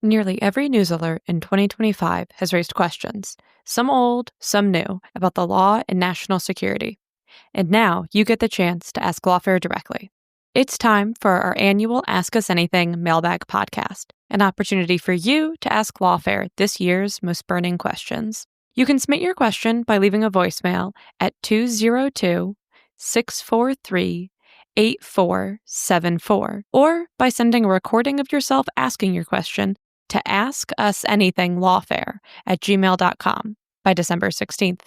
Nearly every news alert in 2025 has raised questions, some old, some new, about the law and national security. And now you get the chance to ask Lawfare directly. It's time for our annual Ask Us Anything mailbag podcast, an opportunity for you to ask Lawfare this year's most burning questions. You can submit your question by leaving a voicemail at 202-643-8474 or by sending a recording of yourself asking your question to askusanythinglawfare@gmail.com by December 16th.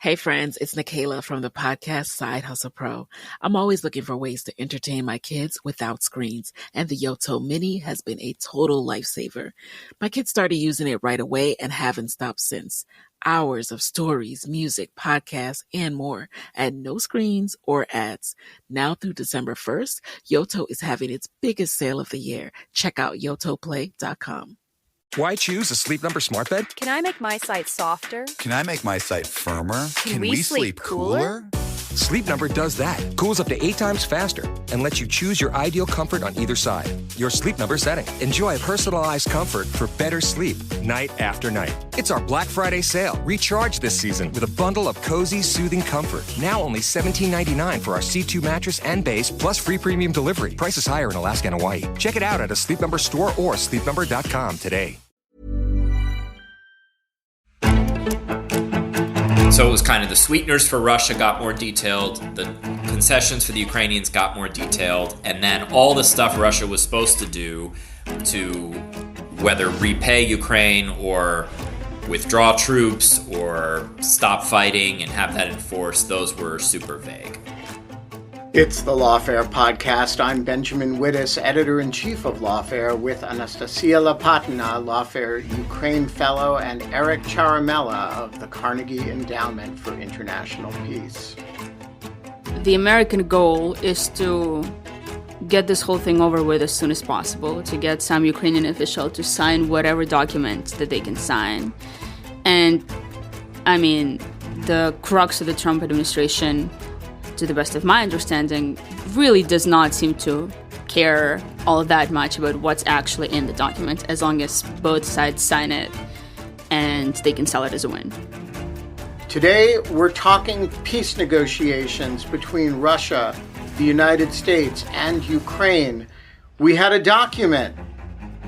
Hey friends, it's Nikayla from the podcast Side Hustle Pro. I'm always looking for ways to entertain my kids without screens, and the Yoto Mini has been a total lifesaver. My kids started using it right away and haven't stopped since. Hours of stories, music, podcasts, and more at no screens or ads. Now through December 1st, Yoto is having its biggest sale of the year. Check out yotoplay.com. Why choose a Sleep Number smart bed? Can I make my site softer? Can I make my site firmer? Can we sleep cooler? Sleep Number does that. Cools up to 8 times faster and lets you choose your ideal comfort on either side. Your Sleep Number setting. Enjoy personalized comfort for better sleep night after night. It's our Black Friday sale. Recharge this season with a bundle of cozy, soothing comfort. Now only $17.99 for our C2 mattress and base, plus free premium delivery. Prices higher in Alaska and Hawaii. Check it out at a Sleep Number store or sleepnumber.com today. So it was kind of the sweeteners for Russia got more detailed, the concessions for the Ukrainians got more detailed, and then all the stuff Russia was supposed to do to whether repay Ukraine or withdraw troops or stop fighting and have that enforced, those were super vague. It's the Lawfare podcast. I'm Benjamin Wittes, editor-in-chief of Lawfare, with Anastasiia Lapatina, Lawfare Ukraine Fellow, and Eric Ciaramella of the Carnegie Endowment for International Peace. The American goal is to get this whole thing over with as soon as possible, to get some Ukrainian official to sign whatever document that they can sign. And, I mean, the crux of the Trump administration, to the best of my understanding, really does not seem to care all that much about what's actually in the document, as long as both sides sign it and they can sell it as a win. Today, we're talking peace negotiations between Russia, the United States, and Ukraine. We had a document.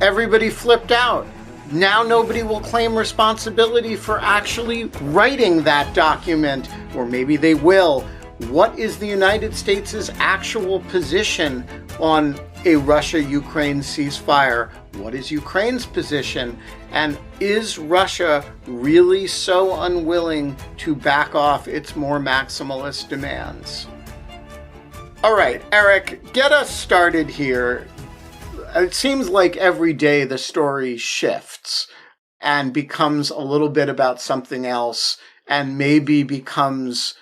Everybody flipped out. Now nobody will claim responsibility for actually writing that document, or maybe they will. What is the United States' actual position on a Russia-Ukraine ceasefire? What is Ukraine's position? And is Russia really so unwilling to back off its more maximalist demands? All right, Eric, get us started here. It seems like every day the story shifts and becomes a little bit about something else, and maybe becomes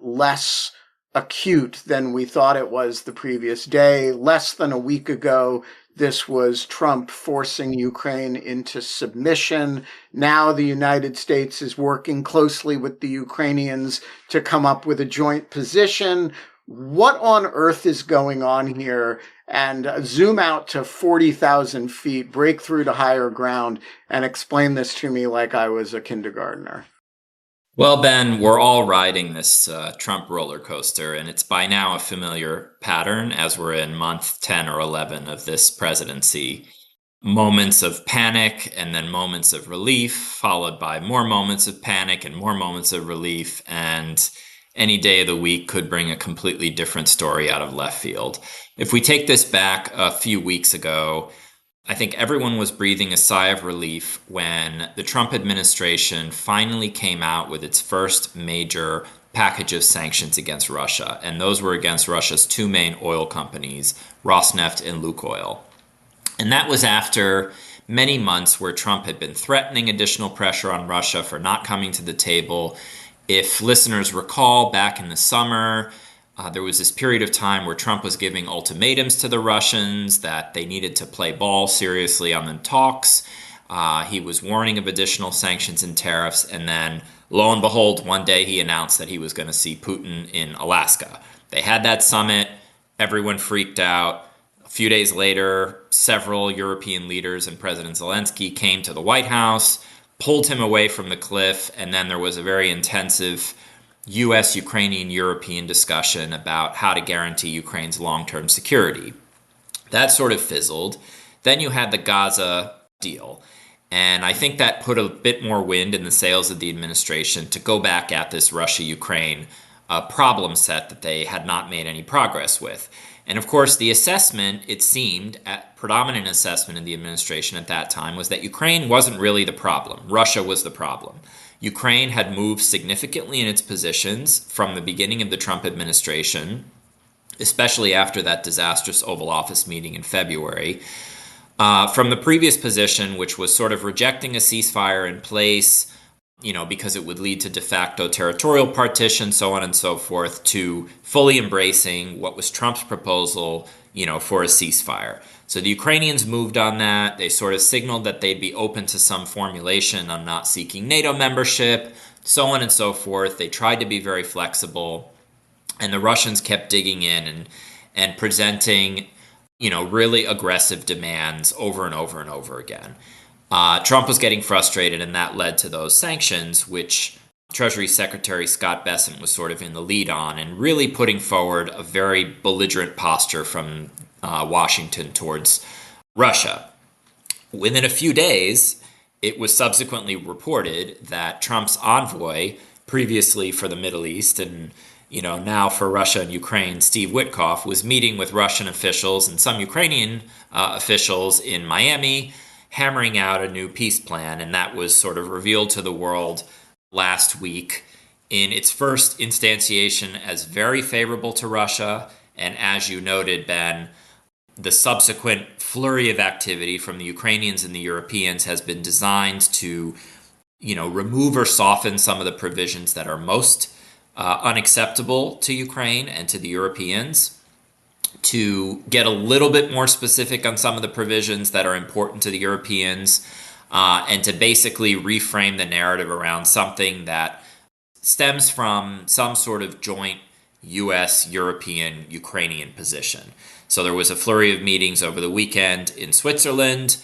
less acute than we thought it was the previous day. Less than a week ago, this was Trump forcing Ukraine into submission. Now the United States is working closely with the Ukrainians to come up with a joint position. What on earth is going on here? And zoom out to 40,000 feet, break through to higher ground, and explain this to me like I was a kindergartner. Well, Ben, we're all riding this Trump roller coaster, and it's by now a familiar pattern as we're in month 10 or 11 of this presidency. Moments of panic and then moments of relief, followed by more moments of panic and more moments of relief, and any day of the week could bring a completely different story out of left field. If we take this back a few weeks ago, I think everyone was breathing a sigh of relief when the Trump administration finally came out with its first major package of sanctions against Russia. And those were against Russia's two main oil companies, Rosneft and Lukoil. And that was after many months where Trump had been threatening additional pressure on Russia for not coming to the table. If listeners recall, back in the summer, there was this period of time where Trump was giving ultimatums to the Russians that they needed to play ball seriously on the talks. He was warning of additional sanctions and tariffs. And then, lo and behold, one day he announced that he was going to see Putin in Alaska. They had that summit. Everyone freaked out. few days later, several European leaders and President Zelensky came to the White House, pulled him away from the cliff, and then there was a very intensive U.S., Ukrainian, European discussion about how to guarantee Ukraine's long-term security. That sort of fizzled. Then you had the Gaza deal. And I think that put a bit more wind in the sails of the administration to go back at this Russia-Ukraine problem set that they had not made any progress with. And of course, the assessment, it seemed, predominant assessment in the administration at that time was that Ukraine wasn't really the problem. Russia was the problem. Ukraine had moved significantly in its positions from the beginning of the Trump administration, especially after that disastrous Oval Office meeting in February. From the previous position, which was sort of rejecting a ceasefire in place, because it would lead to de facto territorial partition, so on and so forth, to fully embracing what was Trump's proposal, for a ceasefire. So the Ukrainians moved on that. They sort of signaled that they'd be open to some formulation on not seeking NATO membership, so on and so forth. They tried to be very flexible, and the Russians kept digging in and presenting, really aggressive demands over and over and over again. Trump was getting frustrated, and that led to those sanctions, which Treasury Secretary Scott Bessent was sort of in the lead on, and really putting forward a very belligerent posture from Washington towards Russia. Within a few days, it was subsequently reported that Trump's envoy, previously for the Middle East and now for Russia and Ukraine, Steve Witkoff, was meeting with Russian officials and some Ukrainian officials in Miami, hammering out a new peace plan, and that was sort of revealed to the world last week in its first instantiation as very favorable to Russia, and as you noted, Ben, the subsequent flurry of activity from the Ukrainians and the Europeans has been designed to, remove or soften some of the provisions that are most unacceptable to Ukraine and to the Europeans, to get a little bit more specific on some of the provisions that are important to the Europeans, and to basically reframe the narrative around something that stems from some sort of joint U.S., European, Ukrainian position. So there was a flurry of meetings over the weekend in Switzerland,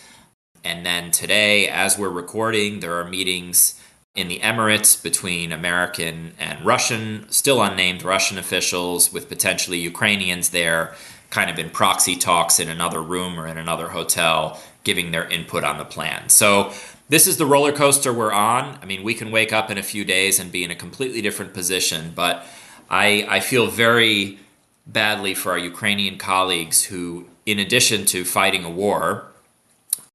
and then today, as we're recording, there are meetings in the Emirates between American and Russian, still unnamed Russian officials, with potentially Ukrainians there, kind of in proxy talks in another room or in another hotel, giving their input on the plan. So this is the roller coaster we're on. I mean, we can wake up in a few days and be in a completely different position, but I feel very badly for our Ukrainian colleagues who, in addition to fighting a war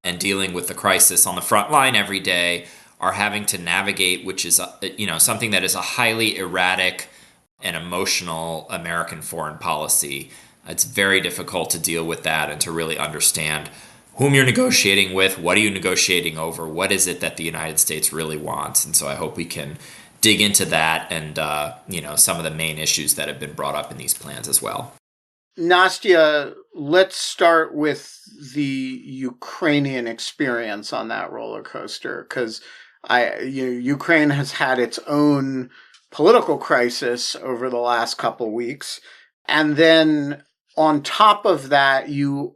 and dealing with the crisis on the front line every day, are having to navigate, which is something that is a highly erratic and emotional American foreign policy. It's very difficult to deal with that and to really understand whom you're negotiating with, what are you negotiating over, what is it that the United States really wants. And so I hope we can dig into that and some of the main issues that have been brought up in these plans as well. Nastya, let's start with the Ukrainian experience on that roller coaster, because Ukraine has had its own political crisis over the last couple weeks. And then on top of that, you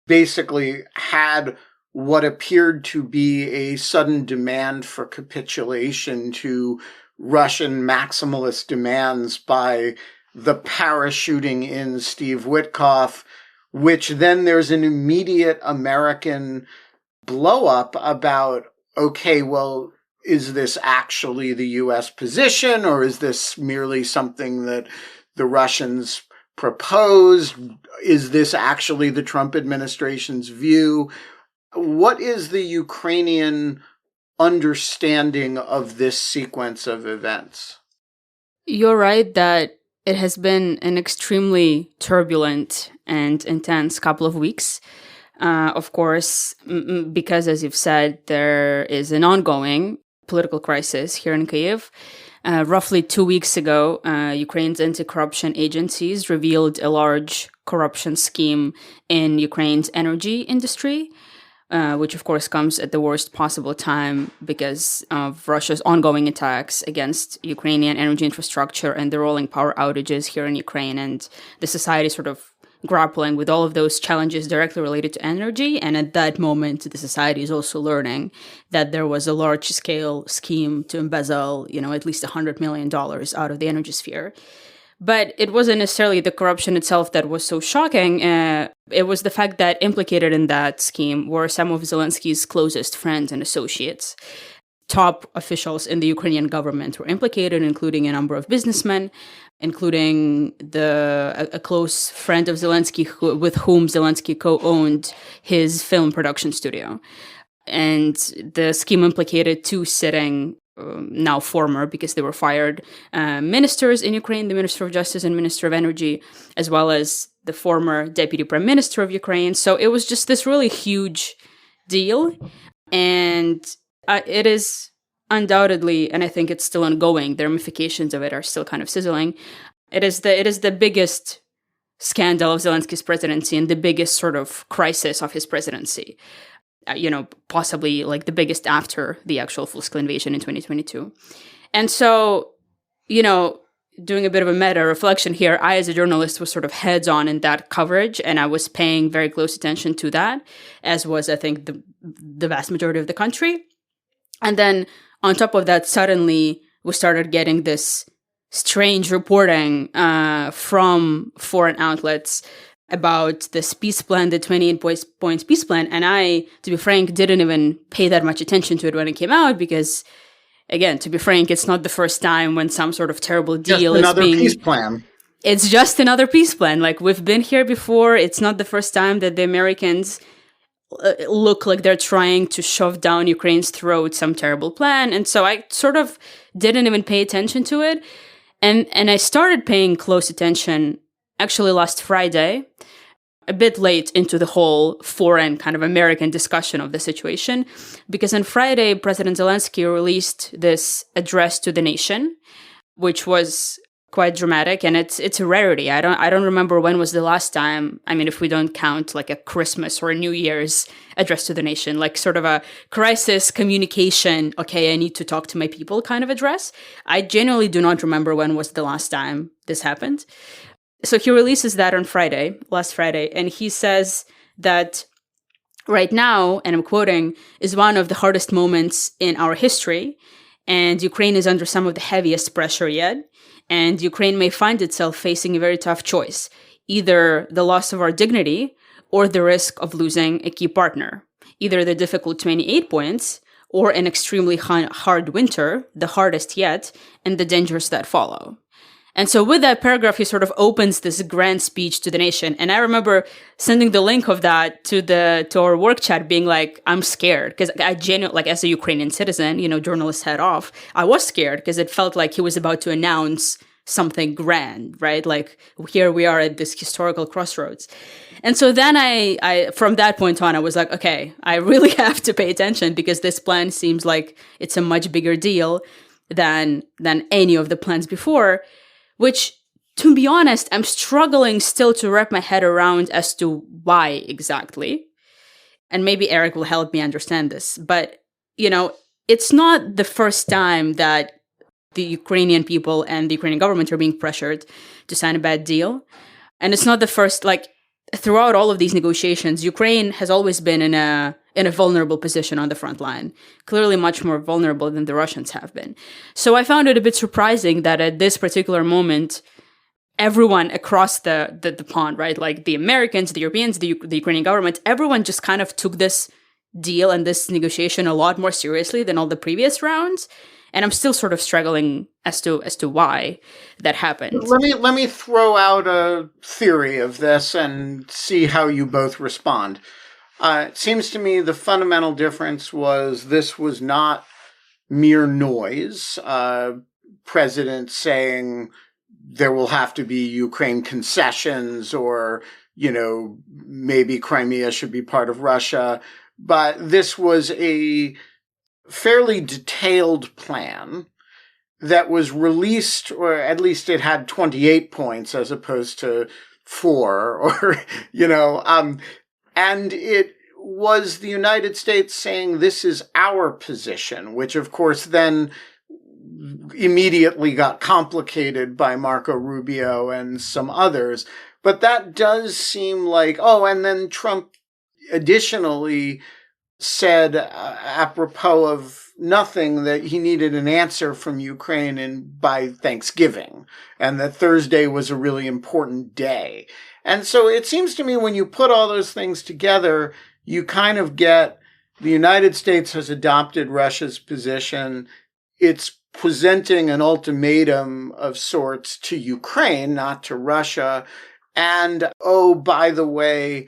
basically had what appeared to be a sudden demand for capitulation to Russian maximalist demands by the parachuting in Steve Witkoff, which then there's an immediate American blow up about, okay, well, is this actually the U.S. position, or is this merely something that the Russians proposed? Is this actually the Trump administration's view? What is the Ukrainian understanding of this sequence of events? You're right that it has been an extremely turbulent and intense couple of weeks. Of course, because, as you've said, there is an ongoing political crisis here in Kyiv. Roughly 2 weeks ago, Ukraine's anti-corruption agencies revealed a large corruption scheme in Ukraine's energy industry, which of course comes at the worst possible time because of Russia's ongoing attacks against Ukrainian energy infrastructure and the rolling power outages here in Ukraine. And the society sort of grappling with all of those challenges directly related to energy. And at that moment, the society is also learning that there was a large-scale scheme to embezzle, at least $100 million out of the energy sphere. But it wasn't necessarily the corruption itself that was so shocking. It was the fact that implicated in that scheme were some of Zelensky's closest friends and associates. Top officials in the Ukrainian government were implicated, including a number of businessmen, including a close friend of Zelensky with whom Zelensky co-owned his film production studio. And the scheme implicated two sitting now former, because they were fired, ministers in Ukraine, the Minister of Justice and Minister of Energy, as well as the former Deputy Prime Minister of Ukraine. So it was just this really huge deal. And it is undoubtedly, and I think it's still ongoing, the ramifications of it are still kind of sizzling. It is the biggest scandal of Zelensky's presidency and the biggest sort of crisis of his presidency. Possibly like the biggest after the actual full-scale invasion in 2022. And so, doing a bit of a meta reflection here, I, as a journalist, was sort of heads-on in that coverage, and I was paying very close attention to that, as was, I think, the vast majority of the country. And then, on top of that, suddenly, we started getting this strange reporting from foreign outlets about this peace plan, the 28 points peace plan. And I, to be frank, didn't even pay that much attention to it when it came out because, again, to be frank, it's not the first time when some sort of terrible deal is another peace plan. It's just another peace plan. Like, we've been here before. It's not the first time that the Americans look like they're trying to shove down Ukraine's throat some terrible plan. And so I sort of didn't even pay attention to it. And I started paying close attention actually last Friday, a bit late into the whole foreign kind of American discussion of the situation, because on Friday, President Zelensky released this address to the nation, which was quite dramatic, and it's a rarity. I don't remember when was the last time, I mean, if we don't count like a Christmas or a New Year's address to the nation, like sort of a crisis communication, okay, I need to talk to my people kind of address. I genuinely do not remember when was the last time this happened. So he releases that on last Friday, and he says that right now, and I'm quoting, is one of the hardest moments in our history, and Ukraine is under some of the heaviest pressure yet, and Ukraine may find itself facing a very tough choice, either the loss of our dignity or the risk of losing a key partner, either the difficult 28 points or an extremely hard winter, the hardest yet, and the dangers that follow. And so with that paragraph, he sort of opens this grand speech to the nation. And I remember sending the link of that to our work chat, being like, I'm scared. Because I genuinely, like, as a Ukrainian citizen, journalist head off, I was scared because it felt like he was about to announce something grand, right? Like, here we are at this historical crossroads. And so then I from that point on, I was like, okay, I really have to pay attention because this plan seems like it's a much bigger deal than any of the plans before. Which, to be honest, I'm struggling still to wrap my head around as to why exactly. And maybe Eric will help me understand this. But, it's not the first time that the Ukrainian people and the Ukrainian government are being pressured to sign a bad deal. And it's not the first, throughout all of these negotiations, Ukraine has always been in a vulnerable position on the front line, clearly much more vulnerable than the Russians have been. So I found it a bit surprising that at this particular moment, everyone across the pond, right, like the Americans, the Europeans, the Ukrainian government, everyone just kind of took this deal and this negotiation a lot more seriously than all the previous rounds. And I'm still sort of struggling as to why that happened. Let me throw out a theory of this and see how you both respond. It seems to me the fundamental difference was this was not mere noise. President saying there will have to be Ukraine concessions or, maybe Crimea should be part of Russia. But this was a fairly detailed plan that was released, or at least it had 28 points as opposed to 4, or, and it was the United States saying this is our position, which of course then immediately got complicated by Marco Rubio and some others. But that does seem like, oh, and then Trump additionally said, apropos of nothing, that he needed an answer from Ukraine by Thanksgiving, and that Thursday was a really important day. And so it seems to me when you put all those things together, you kind of get the United States has adopted Russia's position. It's presenting an ultimatum of sorts to Ukraine, not to Russia. And, oh, by the way,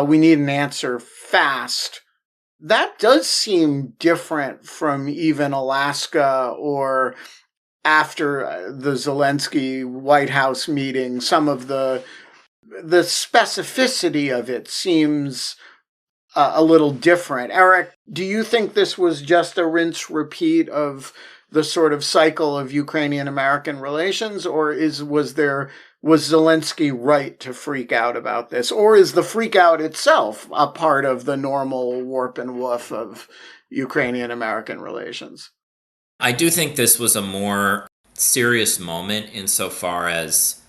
we need an answer fast. That does seem different from even Alaska or after the Zelensky White House meeting. Some of the specificity of it seems a little different. Eric, do you think this was just a rinse repeat of the sort of cycle of Ukrainian-American relations, or was Zelensky right to freak out about this? Or is the freak out itself a part of the normal warp and woof of Ukrainian-American relations? I do think this was a more serious moment insofar as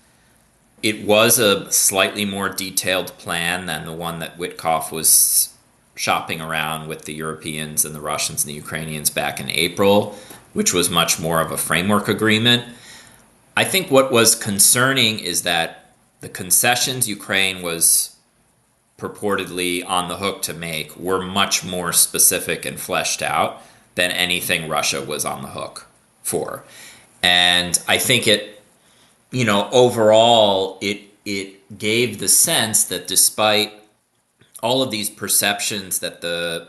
it was a slightly more detailed plan than the one that Witkoff was shopping around with the Europeans and the Russians and the Ukrainians back in April, which was much more of a framework agreement. I think what was concerning is that the concessions Ukraine was purportedly on the hook to make were much more specific and fleshed out than anything Russia was on the hook for. And I think it, overall, it gave the sense that despite all of these perceptions that the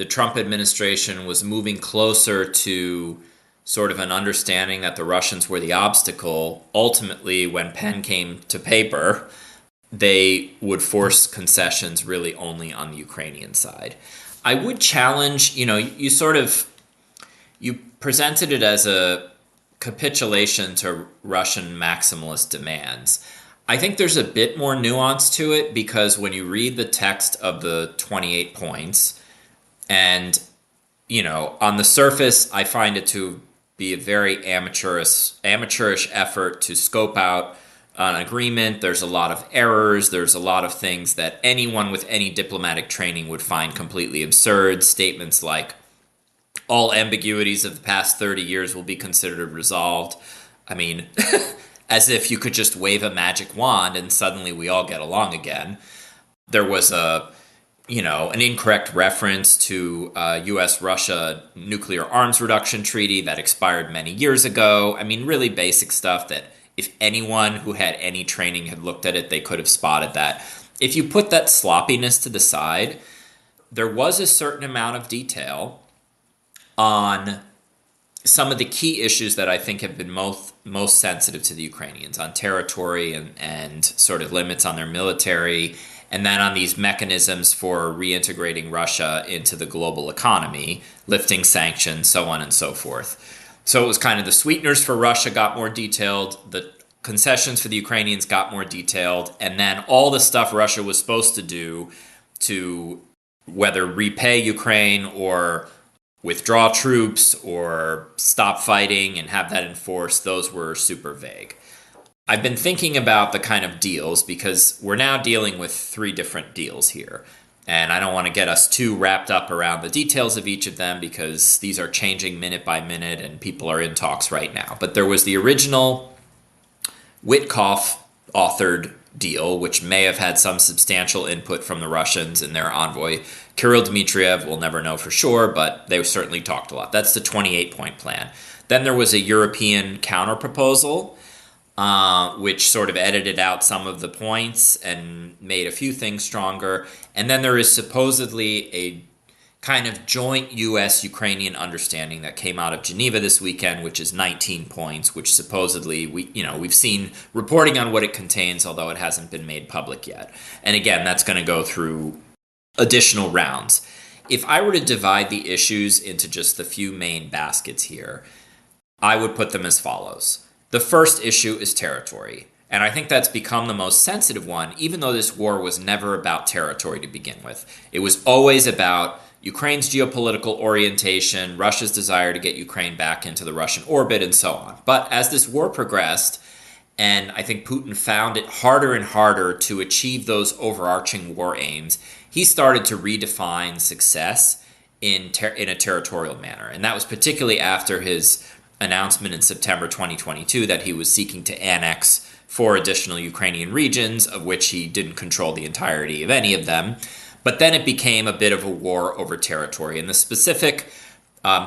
Trump administration was moving closer to sort of an understanding that the Russians were the obstacle, ultimately, when pen came to paper, they would force concessions really only on the Ukrainian side. I would challenge, you presented it as a capitulation to Russian maximalist demands. I think there's a bit more nuance to it because when you read the text of the 28 points, and, on the surface, I find it to be a very amateurish effort to scope out an agreement. There's a lot of errors. There's a lot of things that anyone with any diplomatic training would find completely absurd. Statements like, all ambiguities of the past 30 years will be considered resolved. I mean, as if you could just wave a magic wand and suddenly we all get along again. There was an incorrect reference to U.S.-Russia nuclear arms reduction treaty that expired many years ago. I mean, really basic stuff that if anyone who had any training had looked at it, they could have spotted that. If you put that sloppiness to the side, there was a certain amount of detail on some of the key issues that I think have been most sensitive to the Ukrainians, on territory and sort of limits on their military, and then on these mechanisms for reintegrating Russia into the global economy, lifting sanctions, so on and so forth. So it was kind of the sweeteners for Russia got more detailed, the concessions for the Ukrainians got more detailed, and then all the stuff Russia was supposed to do to whether repay Ukraine or withdraw troops or stop fighting and have that enforced, those were super vague. I've been thinking about the kind of deals because we're now dealing with 3 different deals here. And I don't want to get us too wrapped up around the details of each of them because these are changing minute by minute and people are in talks right now. But there was the original Witkoff authored deal, which may have had some substantial input from the Russians and their envoy. Kirill Dmitriev, we'll never know for sure, but they certainly talked a lot. That's the 28-point plan. Then there was a European counterproposal, which sort of edited out some of the points and made a few things stronger. And then there is supposedly a kind of joint U.S.-Ukrainian understanding that came out of Geneva this weekend, which is 19 points, which supposedly we've seen reporting on what it contains, although it hasn't been made public yet. And again, that's going to go through additional rounds. If I were to divide the issues into just the few main baskets here, I would put them as follows. The first issue is territory. And I think that's become the most sensitive one, even though this war was never about territory to begin with. It was always about Ukraine's geopolitical orientation, Russia's desire to get Ukraine back into the Russian orbit, and so on. But as this war progressed, And I think Putin found it harder and harder to achieve those overarching war aims. He started to redefine success in a territorial manner. And that was particularly after his announcement in September 2022 that he was seeking to annex 4 additional Ukrainian regions, of which he didn't control the entirety of any of them. But then it became a bit of a war over territory. And the specific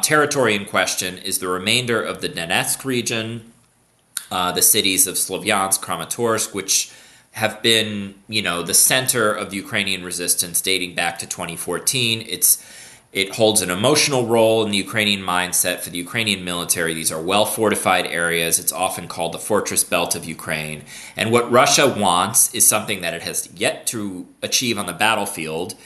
territory in question is the remainder of the Donetsk region, the cities of Slovyansk, Kramatorsk, which have been, the center of the Ukrainian resistance dating back to 2014. It holds an emotional role in the Ukrainian mindset for the Ukrainian military. These are well-fortified areas. It's often called the fortress belt of Ukraine. And what Russia wants is something that it has yet to achieve on the battlefield,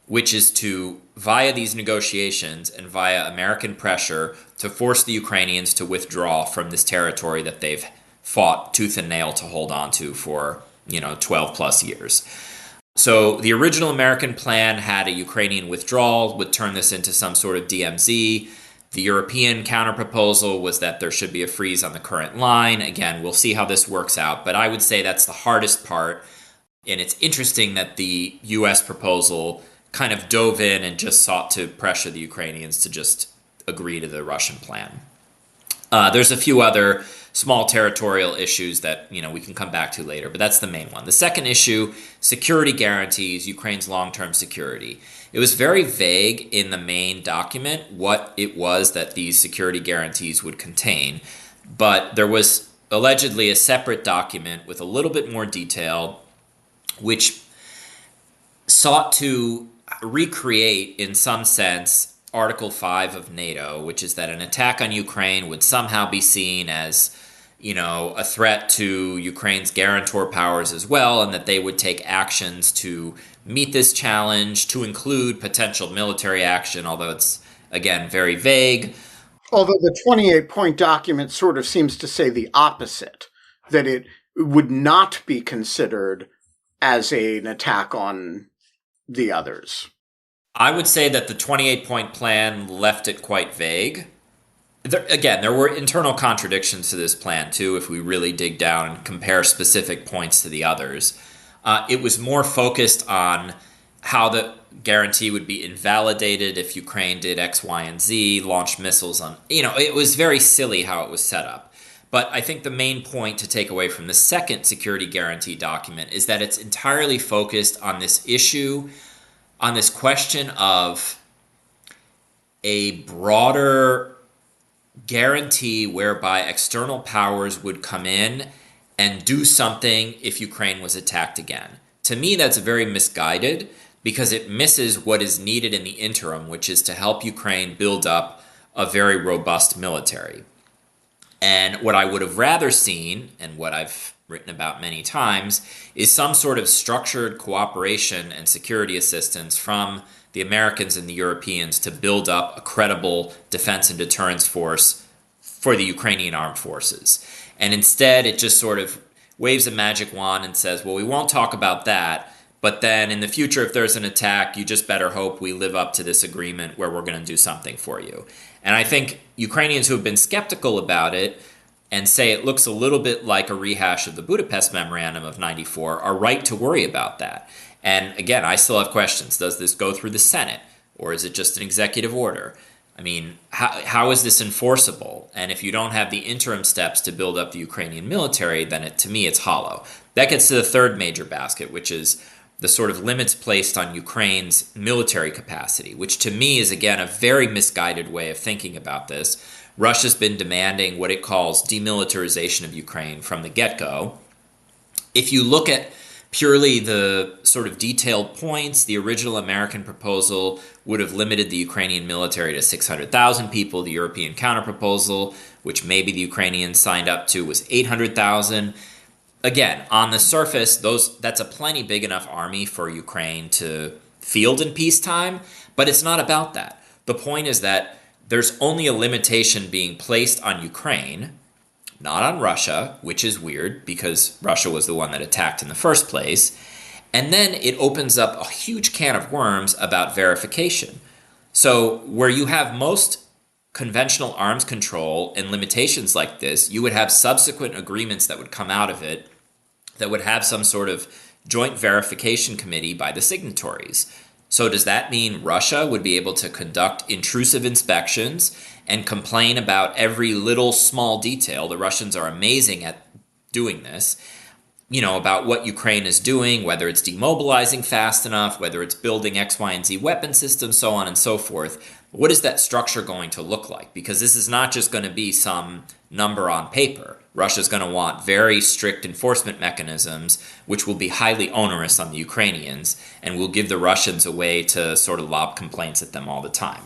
which is to, via these negotiations and via American pressure, to force the Ukrainians to withdraw from this territory that they've fought tooth and nail to hold on to for, 12 plus years. So the original American plan had a Ukrainian withdrawal, would turn this into some sort of DMZ. The European counterproposal was that there should be a freeze on the current line. Again, we'll see how this works out, but I would say that's the hardest part. And it's interesting that the U.S. proposal kind of dove in and just sought to pressure the Ukrainians to just agree to the Russian plan. There's a few other small territorial issues that, we can come back to later, but that's the main one. The second issue, security guarantees, Ukraine's long-term security. It was very vague in the main document what it was that these security guarantees would contain, but there was allegedly a separate document with a little bit more detail, which sought to recreate, in some sense, Article 5 of NATO, which is that an attack on Ukraine would somehow be seen as, a threat to Ukraine's guarantor powers as well, and that they would take actions to meet this challenge, to include potential military action, although it's, again, very vague. Although the 28-point document sort of seems to say the opposite, that it would not be considered as an attack on the others. I would say that the 28-point plan left it quite vague. There were internal contradictions to this plan, too, if we really dig down and compare specific points to the others. It was more focused on how the guarantee would be invalidated if Ukraine did X, Y, and Z, launched missiles on... it was very silly how it was set up. But I think the main point to take away from the second security guarantee document is that it's entirely focused on this issue, on this question of a broader guarantee whereby external powers would come in and do something if Ukraine was attacked again. To me, that's very misguided because it misses what is needed in the interim, which is to help Ukraine build up a very robust military. And what I would have rather seen, and what I've written about many times, is some sort of structured cooperation and security assistance from the Americans and the Europeans to build up a credible defense and deterrence force for the Ukrainian armed forces. And instead, it just sort of waves a magic wand and says, well, we won't talk about that, but then in the future, if there's an attack, you just better hope we live up to this agreement where we're going to do something for you. And I think Ukrainians who have been skeptical about it and say it looks a little bit like a rehash of the Budapest Memorandum of '94 are right to worry about that. And again, I still have questions. Does this go through the Senate, or is it just an executive order? I mean, how is this enforceable? And if you don't have the interim steps to build up the Ukrainian military, then to me, it's hollow. That gets to the third major basket, which is the sort of limits placed on Ukraine's military capacity, which to me is, again, a very misguided way of thinking about this. Russia's been demanding what it calls demilitarization of Ukraine from the get-go. If you look at purely the sort of detailed points, the original American proposal would have limited the Ukrainian military to 600,000 people. The European counterproposal, which maybe the Ukrainians signed up to, was 800,000. Again, on the surface, that's a plenty big enough army for Ukraine to field in peacetime, but it's not about that. The point is that there's only a limitation being placed on Ukraine, not on Russia, which is weird because Russia was the one that attacked in the first place. And then it opens up a huge can of worms about verification. So where you have most conventional arms control and limitations like this, you would have subsequent agreements that would come out of it that would have some sort of joint verification committee by the signatories. So does that mean Russia would be able to conduct intrusive inspections and complain about every little small detail? The Russians are amazing at doing this, about what Ukraine is doing, whether it's demobilizing fast enough, whether it's building X, Y, and Z weapon systems, so on and so forth. What is that structure going to look like? Because this is not just going to be some number on paper. Russia's going to want very strict enforcement mechanisms, which will be highly onerous on the Ukrainians, and will give the Russians a way to sort of lob complaints at them all the time.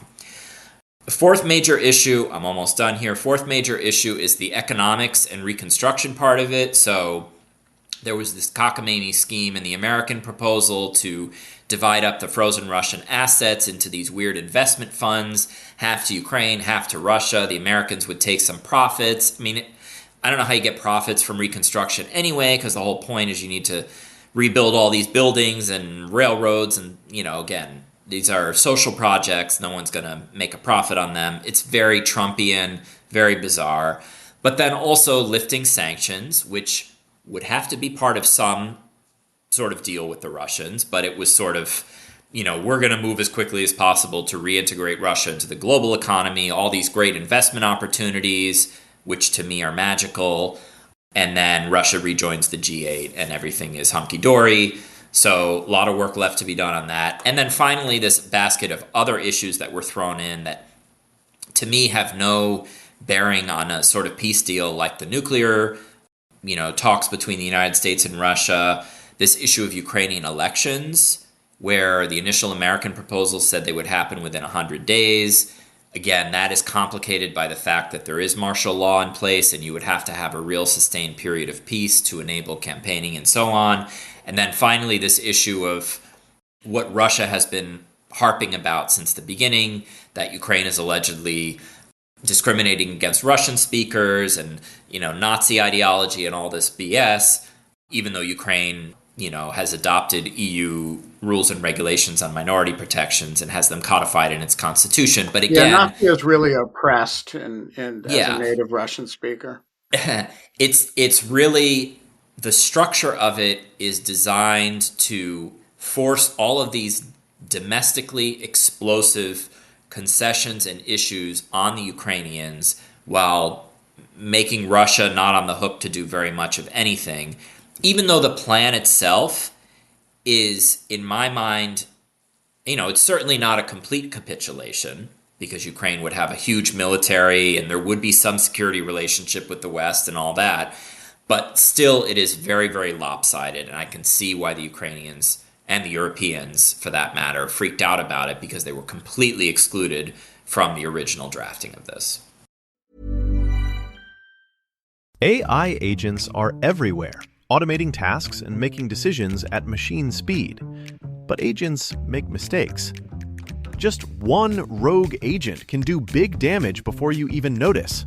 The fourth major issue, I'm almost done here, fourth major issue is the economics and reconstruction part of it. So there was this cockamamie scheme in the American proposal to divide up the frozen Russian assets into these weird investment funds, half to Ukraine, half to Russia. The Americans would take some profits. I don't know how you get profits from reconstruction anyway, because the whole point is you need to rebuild all these buildings and railroads. And, again, these are social projects. No one's going to make a profit on them. It's very Trumpian, very bizarre. But then also lifting sanctions, which would have to be part of some sort of deal with the Russians, but it was sort of, we're going to move as quickly as possible to reintegrate Russia into the global economy, all these great investment opportunities, which to me are magical, and then Russia rejoins the G8 and everything is hunky-dory. So a lot of work left to be done on that. And then finally, this basket of other issues that were thrown in that to me have no bearing on a sort of peace deal like the nuclear talks between the United States and Russia, this issue of Ukrainian elections, where the initial American proposal said they would happen within 100 days. Again, that is complicated by the fact that there is martial law in place, and you would have to have a real sustained period of peace to enable campaigning and so on. And then finally, this issue of what Russia has been harping about since the beginning, that Ukraine is allegedly discriminating against Russian speakers and, Nazi ideology and all this BS, even though Ukraine, has adopted EU rules and regulations on minority protections and has them codified in its constitution. But again, Nazi is really oppressed and as a native Russian speaker. It's really, the structure of it is designed to force all of these domestically explosive concessions and issues on the Ukrainians while making Russia not on the hook to do very much of anything, even though the plan itself is, in my mind, it's certainly not a complete capitulation, because Ukraine would have a huge military and there would be some security relationship with the West and all that. But still, it is very, very lopsided, and I can see why the Ukrainians and the Europeans, for that matter, freaked out about it, because they were completely excluded from the original drafting of this. AI agents are everywhere, automating tasks and making decisions at machine speed. But agents make mistakes. Just one rogue agent can do big damage before you even notice.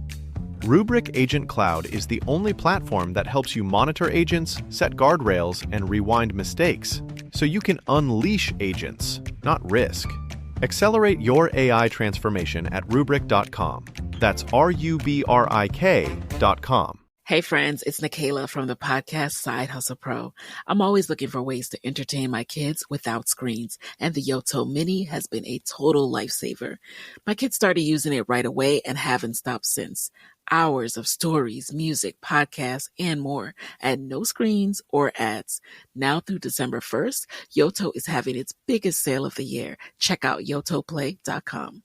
Rubrik Agent Cloud is the only platform that helps you monitor agents, set guardrails, and rewind mistakes, so you can unleash agents, not risk. Accelerate your AI transformation at Rubrik.com. That's RUBRIK.com. Hey friends, it's Nikayla from the podcast Side Hustle Pro. I'm always looking for ways to entertain my kids without screens, and the Yoto Mini has been a total lifesaver. My kids started using it right away and haven't stopped since. Hours of stories, music, podcasts, and more at no screens or ads. Now through December 1st, Yoto is having its biggest sale of the year. Check out yotoplay.com.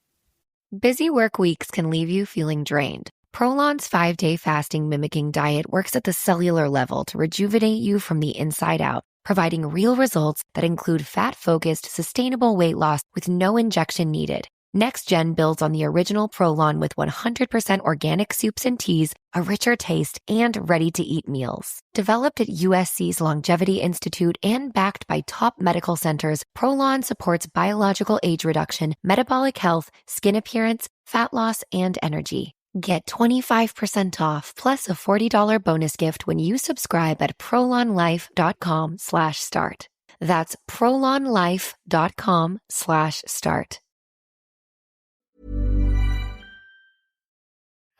Busy work weeks can leave you feeling drained. Prolon's 5-day fasting mimicking diet works at the cellular level to rejuvenate you from the inside out, providing real results that include fat-focused, sustainable weight loss with no injection needed. Next Gen builds on the original Prolon with 100% organic soups and teas, a richer taste, and ready-to-eat meals. Developed at USC's Longevity Institute and backed by top medical centers, Prolon supports biological age reduction, metabolic health, skin appearance, fat loss, and energy. Get 25% off plus a $40 bonus gift when you subscribe at prolonlife.com/start. That's prolonlife.com/start.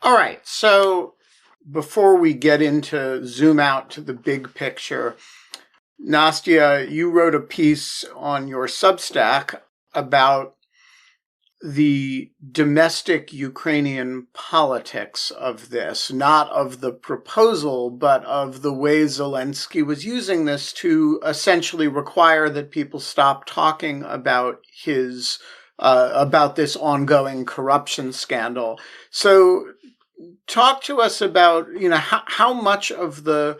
All right. So before we get into zoom out to the big picture, Nastya, you wrote a piece on your Substack about the domestic Ukrainian politics of this, not of the proposal, but of the way Zelensky was using this to essentially require that people stop talking about about this ongoing corruption scandal. So talk to us about, how much of the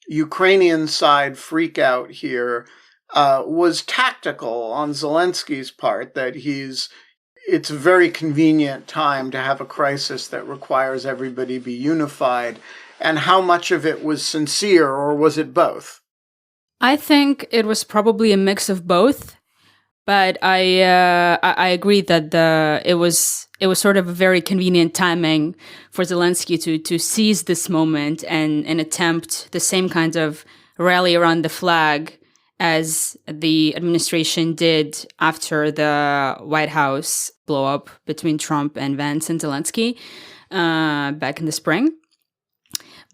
Ukrainian side freak out here was tactical on Zelensky's part, that it's a very convenient time to have a crisis that requires everybody be unified, and how much of it was sincere, or was it both? I think it was probably a mix of both, but I agree that it was sort of a very convenient timing for Zelensky to seize this moment and attempt the same kind of rally around the flag as the administration did after the White House blow up between Trump and Vance and Zelensky back in the spring.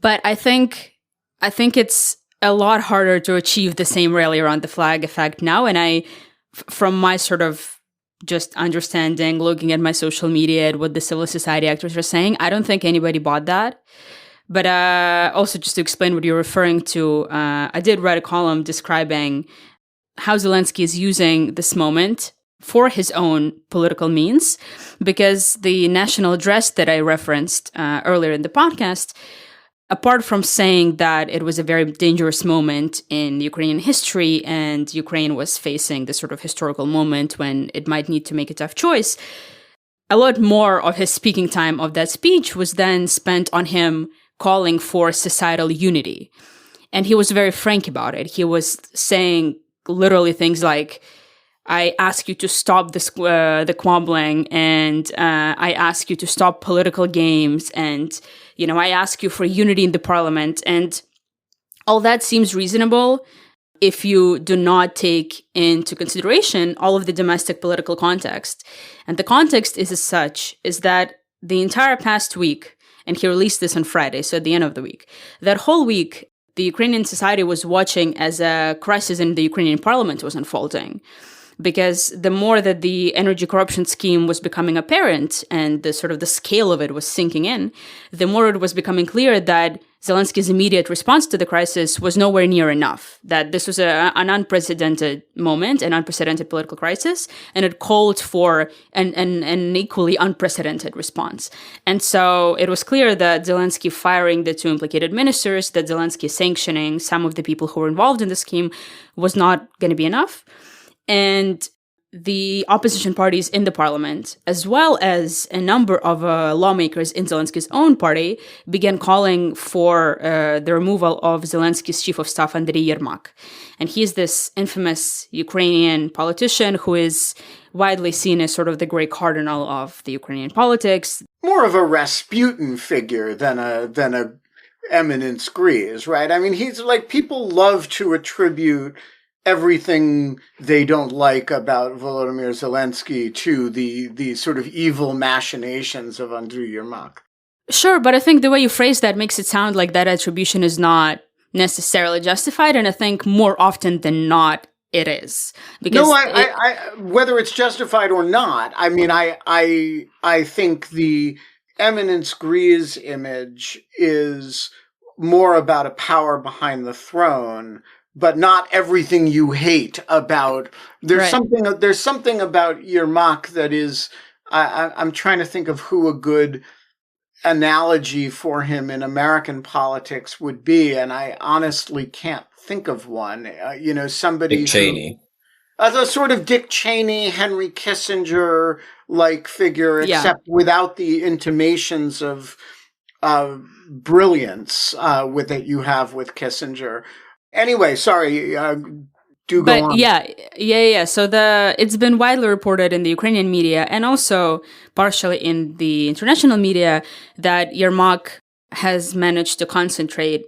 But I think it's a lot harder to achieve the same rally around the flag effect now. And from my sort of just understanding, looking at my social media, at what the civil society actors are saying, I don't think anybody bought that. But also, just to explain what you're referring to, I did write a column describing how Zelensky is using this moment for his own political means, because the national address that I referenced earlier in the podcast, apart from saying that it was a very dangerous moment in Ukrainian history and Ukraine was facing this sort of historical moment when it might need to make a tough choice, a lot more of his speaking time of that speech was then spent on him calling for societal unity. And he was very frank about it. He was saying literally things like, I ask you to stop the squabbling, and I ask you to stop political games, and, I ask you for unity in the parliament. And all that seems reasonable if you do not take into consideration all of the domestic political context. And the context is as such, is that the entire past week, and he released this on Friday, so at the end of the week, that whole week, the Ukrainian society was watching as a crisis in the Ukrainian parliament was unfolding. Because the more that the energy corruption scheme was becoming apparent and the sort of the scale of it was sinking in, the more it was becoming clear that Zelensky's immediate response to the crisis was nowhere near enough, that this was an unprecedented moment, an unprecedented political crisis, and it called for an equally unprecedented response. And so it was clear that Zelensky firing the two implicated ministers, that Zelensky sanctioning some of the people who were involved in the scheme was not going to be enough. And the opposition parties in the parliament, as well as a number of lawmakers in Zelensky's own party, began calling for the removal of Zelensky's chief of staff, Andriy Yermak. And he's this infamous Ukrainian politician who is widely seen as sort of the great cardinal of the Ukrainian politics. More of a Rasputin figure than a eminence grise, right? I mean, he's like, people love to attribute everything they don't like about Volodymyr Zelensky to the sort of evil machinations of Andriy Yermak. Sure, but I think the way you phrase that makes it sound like that attribution is not necessarily justified, and I think more often than not, it is. Because I whether it's justified or not, I mean, I think the eminence grise image is more about a power behind the throne, but not everything you hate about. There's right. something about Yermak that is. I'm trying to think of who a good analogy for him in American politics would be, and I honestly can't think of one. Somebody Dick Cheney. A sort of Dick Cheney, Henry Kissinger-like figure, except without the intimations of brilliance that you have with Kissinger. Anyway, sorry, do go on. Yeah. So it's been widely reported in the Ukrainian media and also partially in the international media that Yermak has managed to concentrate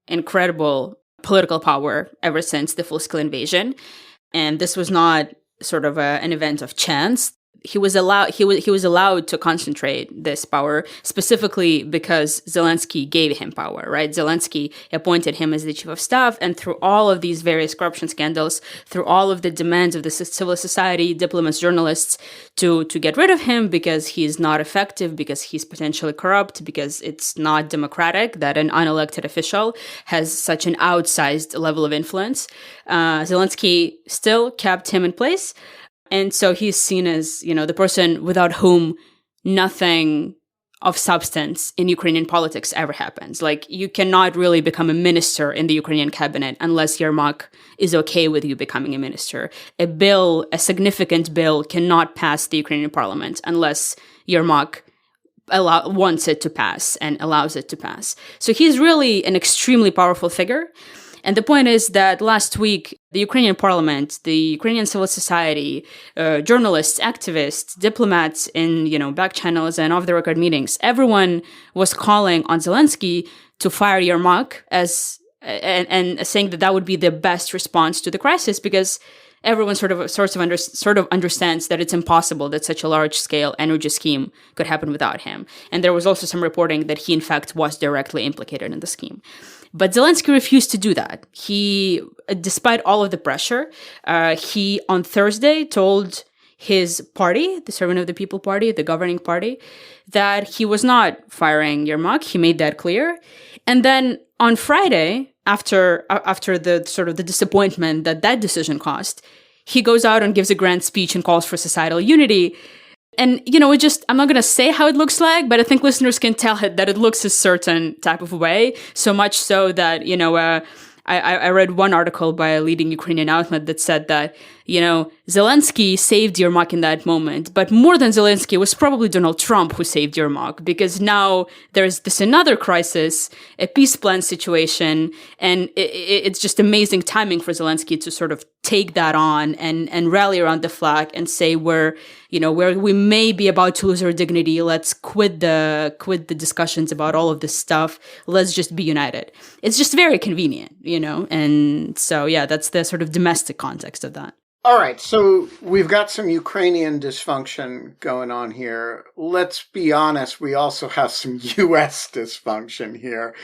incredible political power ever since the full-scale invasion. And this was not sort of an event of chance. he was allowed to concentrate this power specifically because Zelensky gave him power, right? Zelensky appointed him as the chief of staff, and through all of these various corruption scandals, through all of the demands of the civil society, diplomats, journalists to get rid of him because he's not effective, because he's potentially corrupt, because it's not democratic that an unelected official has such an outsized level of influence, Zelensky still kept him in place. And so he's seen as, the person without whom nothing of substance in Ukrainian politics ever happens. Like, you cannot really become a minister in the Ukrainian cabinet unless Yermak is okay with you becoming a minister. A significant bill cannot pass the Ukrainian parliament unless Yermak wants it to pass and allows it to pass. So he's really an extremely powerful figure. And the point is that last week, the Ukrainian parliament, the Ukrainian civil society, journalists, activists, diplomats in, back channels and off-the-record meetings, everyone was calling on Zelensky to fire Yermak and saying that would be the best response to the crisis, because everyone sort of understands that it's impossible that such a large-scale energy scheme could happen without him. And there was also some reporting that he, in fact, was directly implicated in the scheme. But Zelensky refused to do that. He, despite all of the pressure, he on Thursday told his party, the Servant of the People Party, the governing party, that he was not firing Yermak. He made that clear. And then on Friday, after the sort of the disappointment that decision caused, he goes out and gives a grand speech and calls for societal unity. And, I'm not going to say how it looks like, but I think listeners can tell that it looks a certain type of way, so much so that, I read one article by a leading Ukrainian outlet that said that, Zelensky saved Yermak in that moment. But more than Zelensky, it was probably Donald Trump who saved Yermak, because now there's this another crisis, a peace plan situation, and it's just amazing timing for Zelensky to sort of take that on and rally around the flag and say where we may be about to lose our dignity, let's quit the discussions about all of this stuff. Let's just be united. It's just very convenient, and so, yeah, that's the sort of domestic context of that. All right, so we've got some Ukrainian dysfunction going on here. Let's be honest, we also have some U.S. dysfunction here.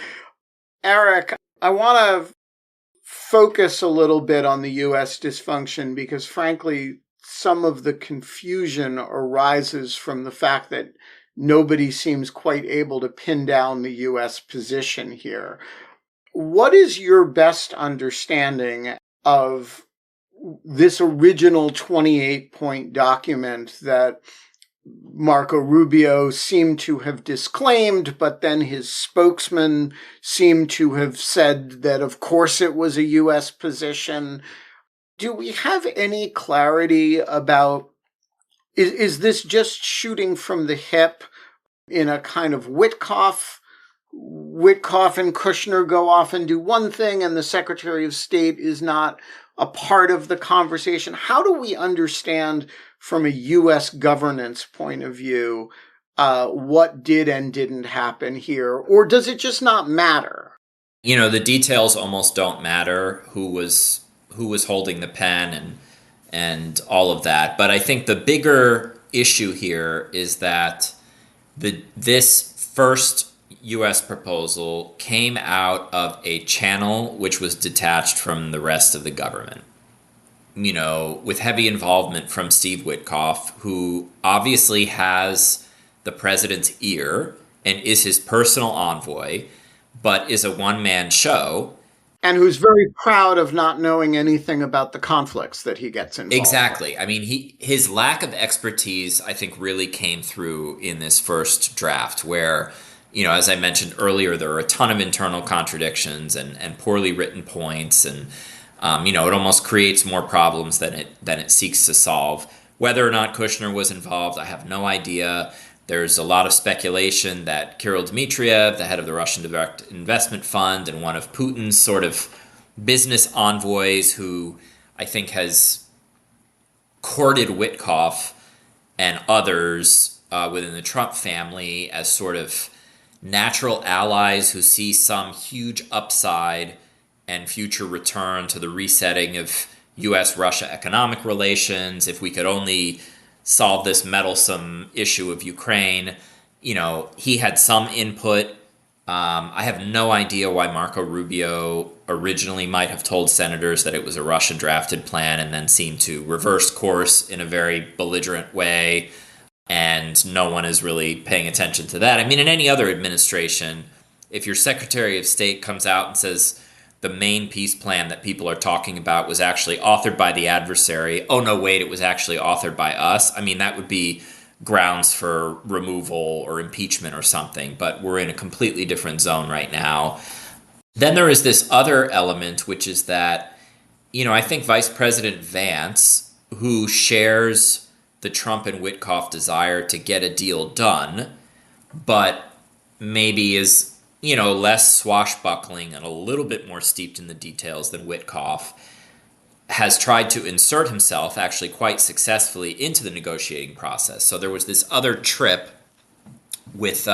Eric, I want to focus a little bit on the U.S. dysfunction because, frankly, some of the confusion arises from the fact that nobody seems quite able to pin down the U.S. position here. What is your best understanding of this original 28-point document that Marco Rubio seemed to have disclaimed, but then his spokesman seemed to have said that, of course, it was a U.S. position? Do we have any clarity about, is this just shooting from the hip in a kind of Witkoff and Kushner go off and do one thing and the Secretary of State is not a part of the conversation? How do we understand from a U.S. governance point of view what did and didn't happen here? Or does it just not matter? The details almost don't matter, who was holding the pen and all of that. But I think the bigger issue here is that this first U.S. proposal came out of a channel which was detached from the rest of the government, with heavy involvement from Steve Witkoff, who obviously has the president's ear and is his personal envoy, but is a one-man show. And who's very proud of not knowing anything about the conflicts that he gets involved Exactly. with. I mean, his lack of expertise, I think, really came through in this first draft where, as I mentioned earlier, there are a ton of internal contradictions and poorly written points. And, it almost creates more problems than it seeks to solve. Whether or not Kushner was involved, I have no idea. There's a lot of speculation that Kirill Dmitriev, the head of the Russian Direct Investment Fund and one of Putin's sort of business envoys, who I think has courted Witkoff and others within the Trump family as sort of natural allies who see some huge upside and future return to the resetting of U.S.-Russia economic relations. If we could only solve this meddlesome issue of Ukraine. He had some input. I have no idea why Marco Rubio originally might have told senators that it was a Russia-drafted plan and then seemed to reverse course in a very belligerent way, and no one is really paying attention to that. I mean, in any other administration, if your Secretary of State comes out and says the main peace plan that people are talking about was actually authored by the adversary, oh no, wait, it was actually authored by us, I mean, that would be grounds for removal or impeachment or something, but we're in a completely different zone right now. Then there is this other element, which is that, I think Vice President Vance, who shares the Trump and Witkoff desire to get a deal done, but maybe is, less swashbuckling and a little bit more steeped in the details than Witkoff, has tried to insert himself actually quite successfully into the negotiating process. So there was this other trip with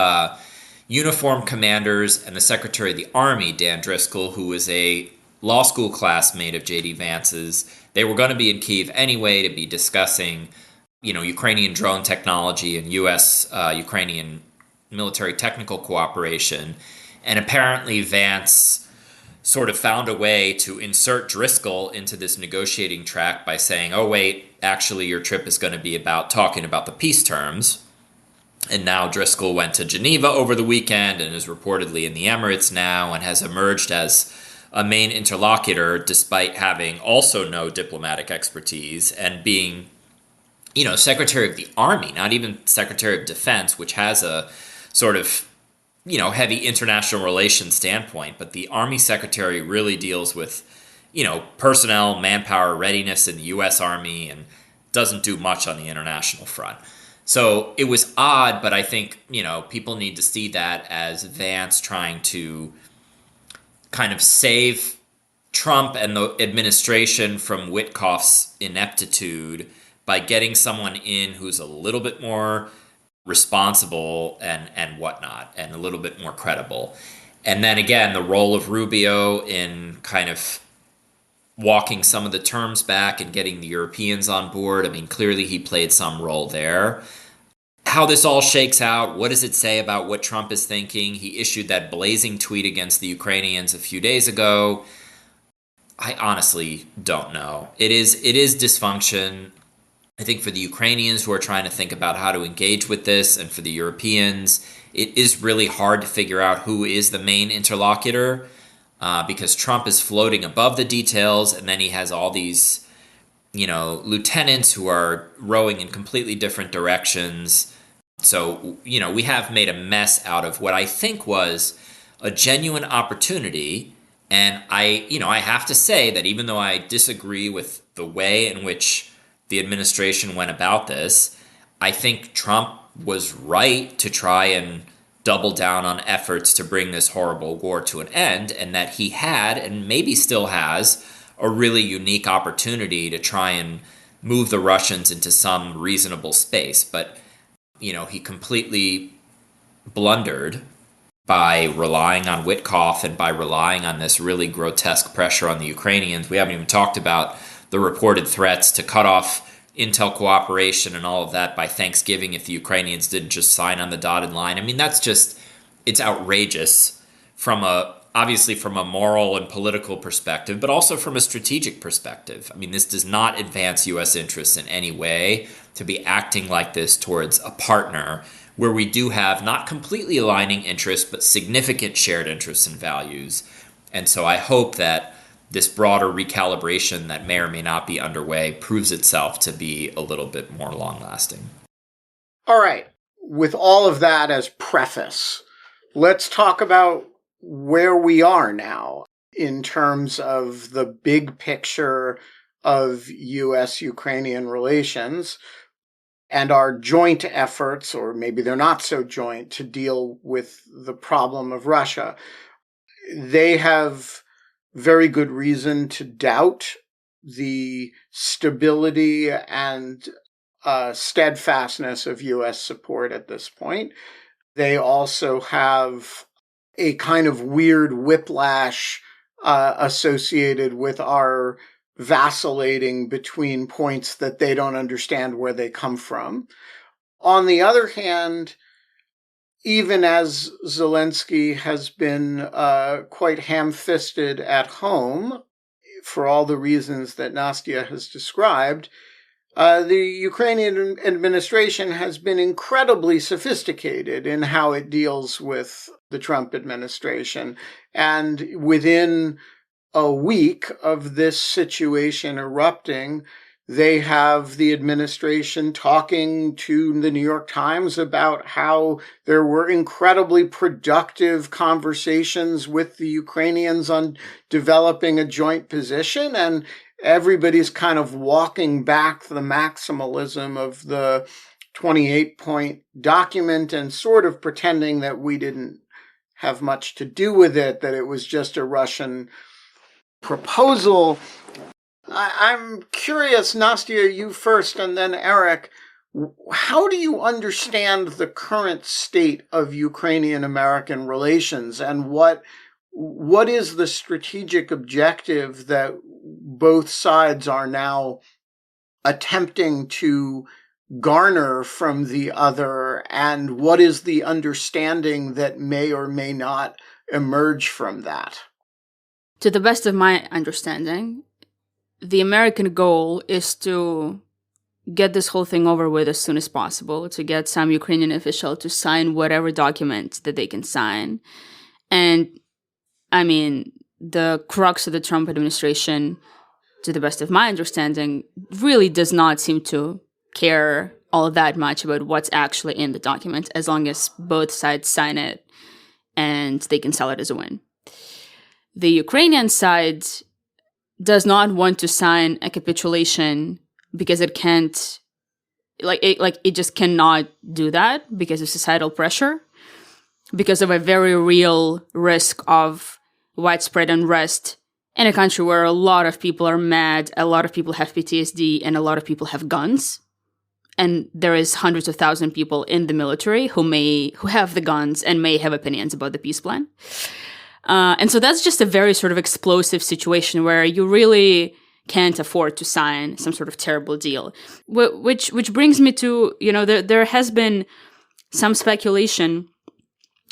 uniformed commanders and the Secretary of the Army, Dan Driscoll, who was a law school classmate of J.D. Vance's. They were going to be in Kyiv anyway to be discussing, Ukrainian drone technology and U.S.-Ukrainian military technical cooperation. And apparently Vance sort of found a way to insert Driscoll into this negotiating track by saying, oh, wait, actually your trip is going to be about talking about the peace terms. And now Driscoll went to Geneva over the weekend and is reportedly in the Emirates now and has emerged as a main interlocutor despite having also no diplomatic expertise and being, Secretary of the Army, not even Secretary of Defense, which has a sort of heavy international relations standpoint, but the Army Secretary really deals with, personnel, manpower, readiness in the U.S. Army and doesn't do much on the international front. So it was odd, but I think, people need to see that as Vance trying to kind of save Trump and the administration from Witkoff's ineptitude by getting someone in who's a little bit more responsible and whatnot, and a little bit more credible. And then again, the role of Rubio in kind of walking some of the terms back and getting the Europeans on board. I mean, clearly he played some role there. How this all shakes out, what does it say about what Trump is thinking? He issued that blazing tweet against the Ukrainians a few days ago. I honestly don't know. It is dysfunction. I think for the Ukrainians who are trying to think about how to engage with this, and for the Europeans, it is really hard to figure out who is the main interlocutor because Trump is floating above the details, and then he has all these, lieutenants who are rowing in completely different directions. So, we have made a mess out of what I think was a genuine opportunity. And I have to say that even though I disagree with the way in which the administration went about this, I think Trump was right to try and double down on efforts to bring this horrible war to an end, and that he had, and maybe still has, a really unique opportunity to try and move the Russians into some reasonable space. But, he completely blundered by relying on Witkoff and by relying on this really grotesque pressure on the Ukrainians. We haven't even talked about the reported threats to cut off intel cooperation and all of that by Thanksgiving if the Ukrainians didn't just sign on the dotted line. I mean, it's outrageous obviously from a moral and political perspective, but also from a strategic perspective. I mean, this does not advance U.S. interests in any way to be acting like this towards a partner where we do have not completely aligning interests, but significant shared interests and values. And so I hope that this broader recalibration that may or may not be underway proves itself to be a little bit more long-lasting. All right. With all of that as preface, let's talk about where we are now in terms of the big picture of U.S.-Ukrainian relations and our joint efforts, or maybe they're not so joint, to deal with the problem of Russia. They have very good reason to doubt the stability and steadfastness of U.S. support at this point. They also have a kind of weird whiplash associated with our vacillating between points that they don't understand where they come from. On the other hand, even as Zelensky has been quite ham-fisted at home, for all the reasons that Nastia has described, the Ukrainian administration has been incredibly sophisticated in how it deals with the Trump administration. And within a week of this situation erupting, they have the administration talking to the New York Times about how there were incredibly productive conversations with the Ukrainians on developing a joint position, and everybody's kind of walking back the maximalism of the 28-point document and sort of pretending that we didn't have much to do with it, that it was just a Russian proposal. I'm curious, Nastia, you first, and then Eric, how do you understand the current state of Ukrainian-American relations, and what is the strategic objective that both sides are now attempting to garner from the other, and what is the understanding that may or may not emerge from that? To the best of my understanding, the American goal is to get this whole thing over with as soon as possible, to get some Ukrainian official to sign whatever document that they can sign. And, I mean, the crux of the Trump administration, to the best of my understanding, really does not seem to care all that much about what's actually in the document, as long as both sides sign it and they can sell it as a win. The Ukrainian side does not want to sign a capitulation because it can't, it just cannot do that because of societal pressure, because of a very real risk of widespread unrest in a country where a lot of people are mad, a lot of people have PTSD, and a lot of people have guns. And there is hundreds of thousands of people in the military who have the guns and may have opinions about the peace plan. And so that's just a very sort of explosive situation where you really can't afford to sign some sort of terrible deal. Which brings me to, there has been some speculation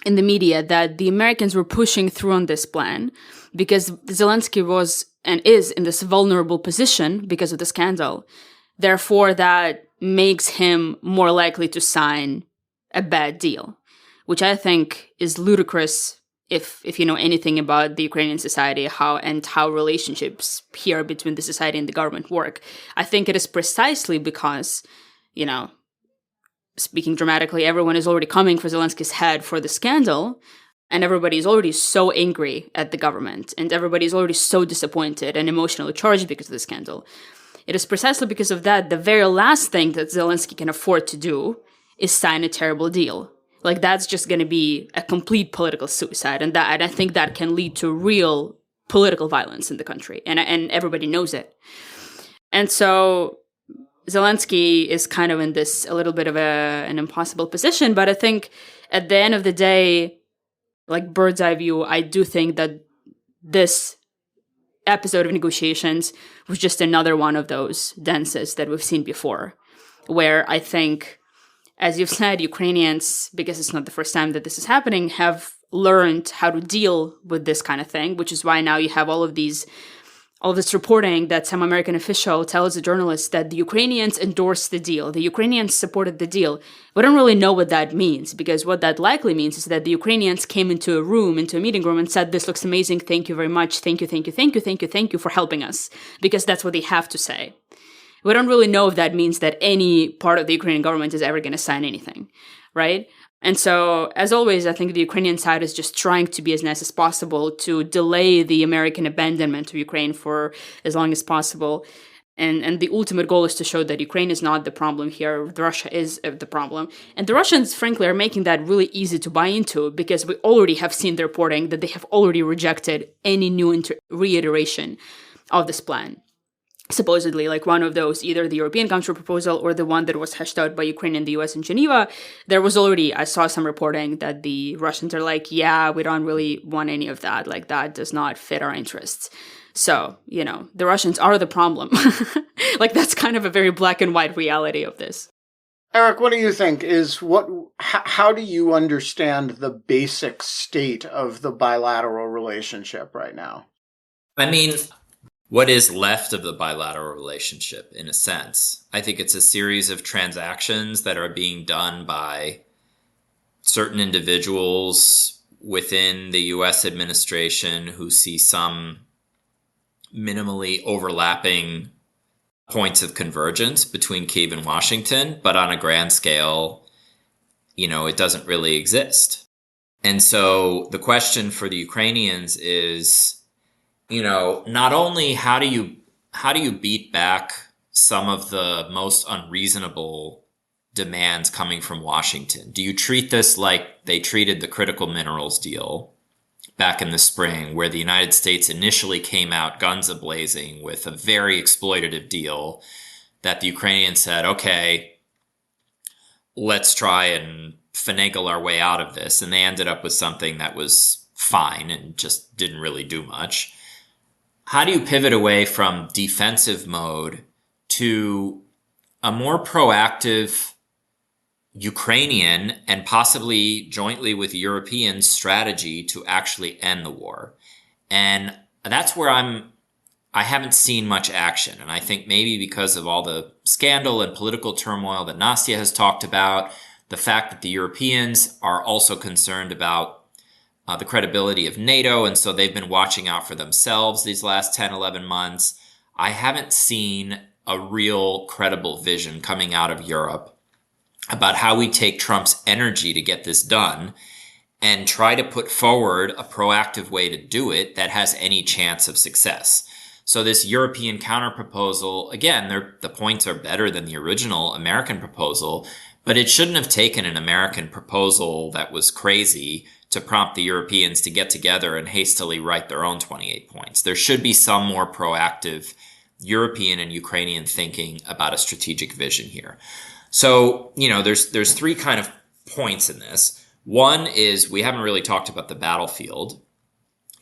in the media that the Americans were pushing through on this plan because Zelensky was and is in this vulnerable position because of the scandal. Therefore, that makes him more likely to sign a bad deal, which I think is ludicrous if you know anything about the Ukrainian society, how relationships here between the society and the government work. I think it is precisely because, speaking dramatically, everyone is already coming for Zelensky's head for the scandal, and everybody is already so angry at the government, and everybody is already so disappointed and emotionally charged because of the scandal. It is precisely because of that the very last thing that Zelensky can afford to do is sign a terrible deal. Like, that's just going to be a complete political suicide, and I think that can lead to real political violence in the country, and everybody knows it. And so Zelensky is kind of in this a little bit of an impossible position, but I think at the end of the day, like bird's eye view, I do think that this episode of negotiations was just another one of those dances that we've seen before, where I think, as you've said, Ukrainians, because it's not the first time that this is happening, have learned how to deal with this kind of thing, which is why now you have all of this reporting that some American official tells a journalist that the Ukrainians endorsed the deal, the Ukrainians supported the deal. We don't really know what that means, because what that likely means is that the Ukrainians came into a meeting room and said, "This looks amazing, thank you very much, thank you for helping us," because that's what they have to say. We don't really know if that means that any part of the Ukrainian government is ever going to sign anything, right? And so, as always, I think the Ukrainian side is just trying to be as nice as possible to delay the American abandonment of Ukraine for as long as possible. And the ultimate goal is to show that Ukraine is not the problem here, Russia is the problem. And the Russians, frankly, are making that really easy to buy into because we already have seen the reporting that they have already rejected any new reiteration of this plan. Supposedly, like one of those, either the European Council proposal or the one that was hashed out by Ukraine and the US in Geneva, there was already, I saw some reporting that the Russians are like, yeah, we don't really want any of that. Like, that does not fit our interests. So, the Russians are the problem. Like, that's kind of a very black and white reality of this. Eric, what do you think how do you understand the basic state of the bilateral relationship right now? I mean, what is left of the bilateral relationship, in a sense? I think it's a series of transactions that are being done by certain individuals within the U.S. administration who see some minimally overlapping points of convergence between Kyiv and Washington, but on a grand scale, it doesn't really exist. And so the question for the Ukrainians is, not only how do you beat back some of the most unreasonable demands coming from Washington? Do you treat this like they treated the critical minerals deal back in the spring, where the United States initially came out guns a-blazing with a very exploitative deal that the Ukrainians said, okay, let's try and finagle our way out of this. And they ended up with something that was fine and just didn't really do much. How do you pivot away from defensive mode to a more proactive Ukrainian and possibly jointly with European strategy to actually end the war? And that's where I haven't seen much action. And I think maybe because of all the scandal and political turmoil that Nastya has talked about, the fact that the Europeans are also concerned about the credibility of NATO, and so they've been watching out for themselves these last 10, 11 months. I haven't seen a real credible vision coming out of Europe about how we take Trump's energy to get this done and try to put forward a proactive way to do it that has any chance of success. So this European counterproposal, again, the points are better than the original American proposal, but it shouldn't have taken an American proposal that was crazy to prompt the Europeans to get together and hastily write their own 28 points. There should be some more proactive European and Ukrainian thinking about a strategic vision here. So, there's three kind of points in this. One is we haven't really talked about the battlefield.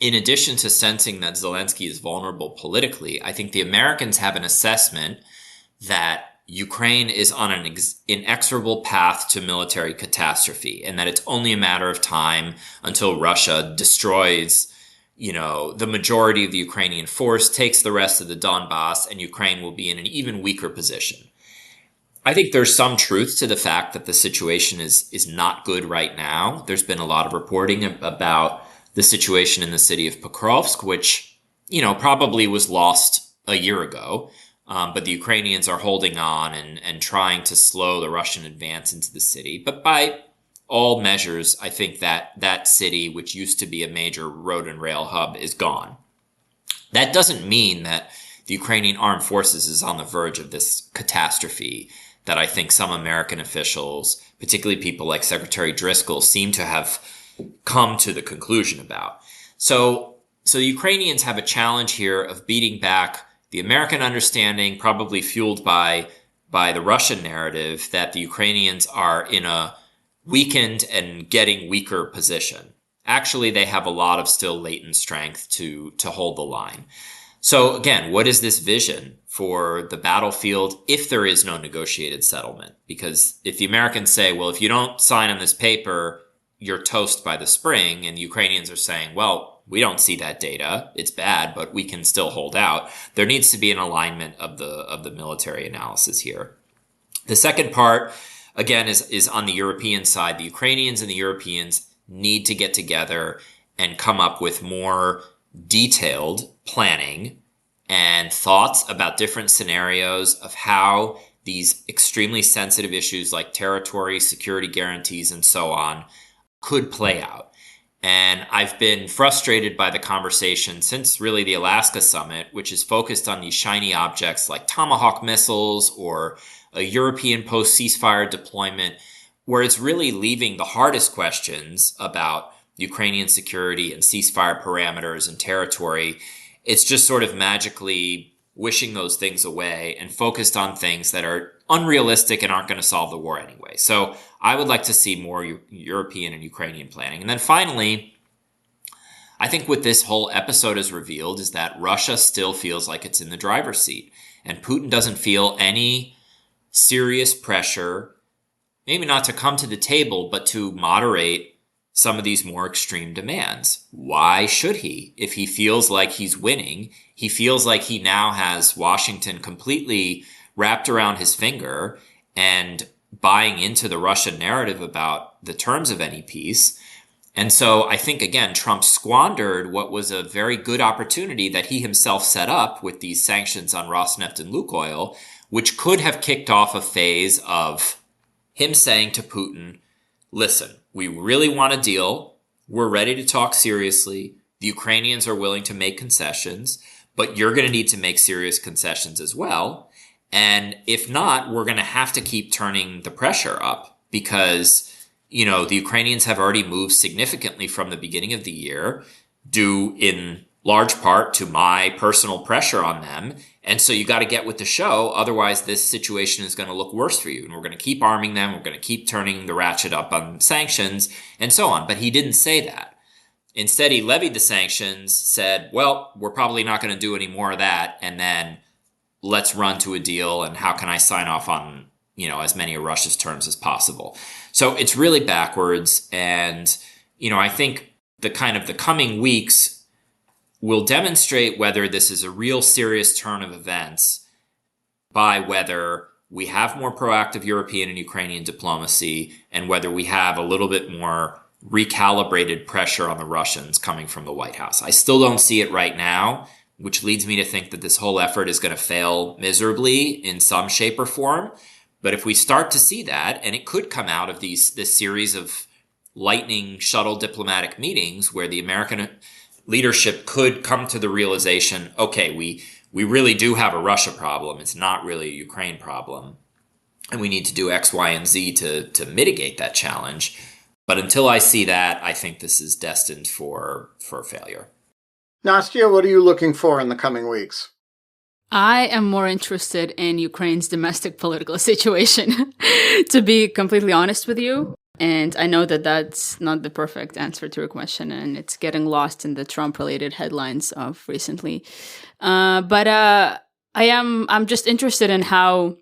In addition to sensing that Zelensky is vulnerable politically, I think the Americans have an assessment that Ukraine is on an inexorable path to military catastrophe, and that it's only a matter of time until Russia destroys, the majority of the Ukrainian force, takes the rest of the Donbass, and Ukraine will be in an even weaker position. I think there's some truth to the fact that the situation is not good right now. There's been a lot of reporting about the situation in the city of Pokrovsk, which, probably was lost a year ago. But the Ukrainians are holding on and trying to slow the Russian advance into the city. But by all measures, I think that city, which used to be a major road and rail hub, is gone. That doesn't mean that the Ukrainian armed forces is on the verge of this catastrophe that I think some American officials, particularly people like Secretary Driscoll, seem to have come to the conclusion about. So the Ukrainians have a challenge here of beating back the American understanding, probably fueled by the Russian narrative, that the Ukrainians are in a weakened and getting weaker position. Actually, they have a lot of still latent strength to hold the line. So again, what is this vision for the battlefield if there is no negotiated settlement? Because if the Americans say, well, if you don't sign on this paper, you're toast by the spring, and the Ukrainians are saying, well, we don't see that data, it's bad, but we can still hold out. There needs to be an alignment of the military analysis here. The second part, again, is on the European side. The Ukrainians and the Europeans need to get together and come up with more detailed planning and thoughts about different scenarios of how these extremely sensitive issues like territory, security guarantees, and so on could play out. And I've been frustrated by the conversation since really the Alaska summit, which is focused on these shiny objects like Tomahawk missiles or a European post-ceasefire deployment, where it's really leaving the hardest questions about Ukrainian security and ceasefire parameters and territory. It's just sort of magically wishing those things away and focused on things that are unrealistic and aren't going to solve the war anyway. So I would like to see more European and Ukrainian planning. And then finally, I think what this whole episode has revealed is that Russia still feels like it's in the driver's seat, and Putin doesn't feel any serious pressure, maybe not to come to the table, but to moderate some of these more extreme demands. Why should he? If he feels like he's winning, he feels like he now has Washington completely wrapped around his finger and buying into the Russian narrative about the terms of any peace. And so I think, again, Trump squandered what was a very good opportunity that he himself set up with these sanctions on Rosneft and Lukoil, which could have kicked off a phase of him saying to Putin, listen, we really want a deal. We're ready to talk seriously. The Ukrainians are willing to make concessions, but you're going to need to make serious concessions as well. And if not, we're going to have to keep turning the pressure up because, you know, the Ukrainians have already moved significantly from the beginning of the year, due in large part to my personal pressure on them. And so you got to get with the show. Otherwise, this situation is going to look worse for you. And we're going to keep arming them. We're going to keep turning the ratchet up on sanctions and so on. But he didn't say that. Instead, he levied the sanctions, said, well, we're probably not going to do any more of that. And then let's run to a deal. And how can I sign off on, you know, as many of Russia's terms as possible? So it's really backwards. And, you know, I think the coming weeks will demonstrate whether this is a real serious turn of events by whether we have more proactive European and Ukrainian diplomacy and whether we have a little bit more recalibrated pressure on the Russians coming from the White House. I still don't see it right now, which leads me to think that this whole effort is going to fail miserably in some shape or form. But if we start to see that, and it could come out of this series of lightning shuttle diplomatic meetings where the American leadership could come to the realization, okay, we really do have a Russia problem. It's not really a Ukraine problem. And we need to do X, Y, and Z to mitigate that challenge. But until I see that, I think this is destined for failure. Nastia, what are you looking for in the coming weeks? I am more interested in Ukraine's domestic political situation, to be completely honest with you. And I know that that's not the perfect answer to your question, and it's getting lost in the Trump-related headlines of recently. But I'm just interested in how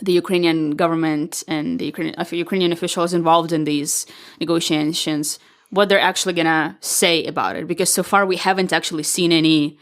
the Ukrainian government and the Ukrainian officials involved in these negotiations, what they're actually gonna say about it. Because so far we haven't actually seen any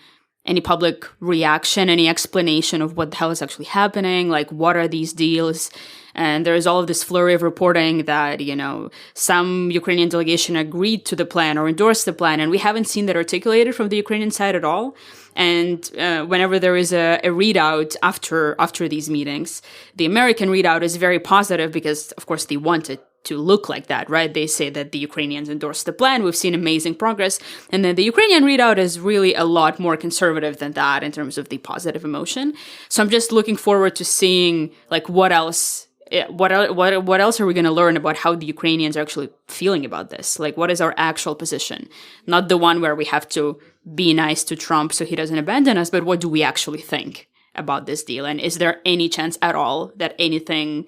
public reaction, any explanation of what the hell is actually happening, like what are these deals. And there's all of this flurry of reporting that, you know, some Ukrainian delegation agreed to the plan or endorsed the plan, and we haven't seen that articulated from the Ukrainian side at all. And whenever there is a readout after these meetings, the American readout is very positive because, of course, they want it to look like that, right? They say that the Ukrainians endorsed the plan. We've seen amazing progress. And then the Ukrainian readout is really a lot more conservative than that in terms of the positive emotion. So I'm just looking forward to seeing, like, what else are we going to learn about how the Ukrainians are actually feeling about this? Like, what is our actual position? Not the one where we have to be nice to Trump so he doesn't abandon us, but what do we actually think about this deal? And is there any chance at all that anything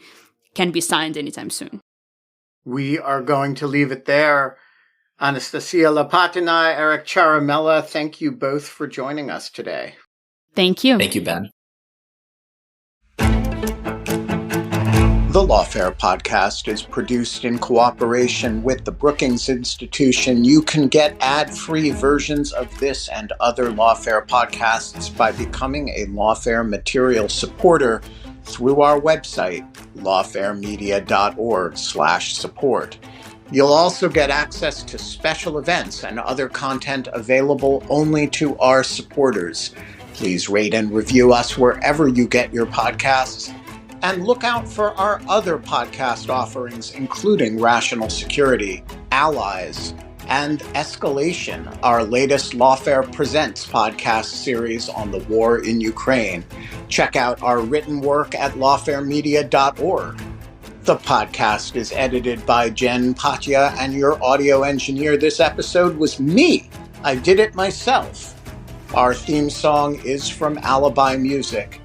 can be signed anytime soon? We are going to leave it there. Anastasiia Lapatina, Eric Ciaramella, thank you both for joining us today. Thank you. Thank you, Ben. The Lawfare podcast is produced in cooperation with the Brookings Institution. You can get ad-free versions of this and other Lawfare podcasts by becoming a Lawfare material supporter through our website, lawfaremedia.org/support. You'll also get access to special events and other content available only to our supporters. Please rate and review us wherever you get your podcasts. And look out for our other podcast offerings, including Rational Security, Allies, and Escalation, our latest Lawfare Presents podcast series on the war in Ukraine. Check out our written work at lawfaremedia.org. The podcast is edited by Jen Patja, and your audio engineer this episode was me. I did it myself. Our theme song is from Alibi Music.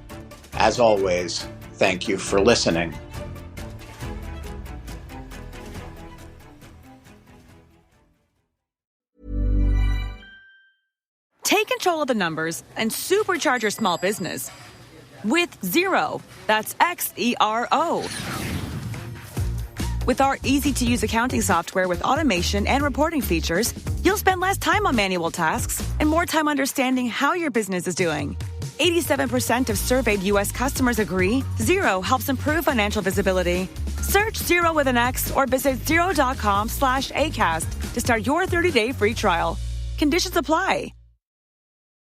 As always, thank you for listening. control of the numbers, and supercharge your small business. With Xero. That's Xero. With our easy-to-use accounting software with automation and reporting features, you'll spend less time on manual tasks and more time understanding how your business is doing. 87% of surveyed U.S. customers agree Xero helps improve financial visibility. Search Xero with an X or visit Xero.com/ACAST to start your 30-day free trial. Conditions apply.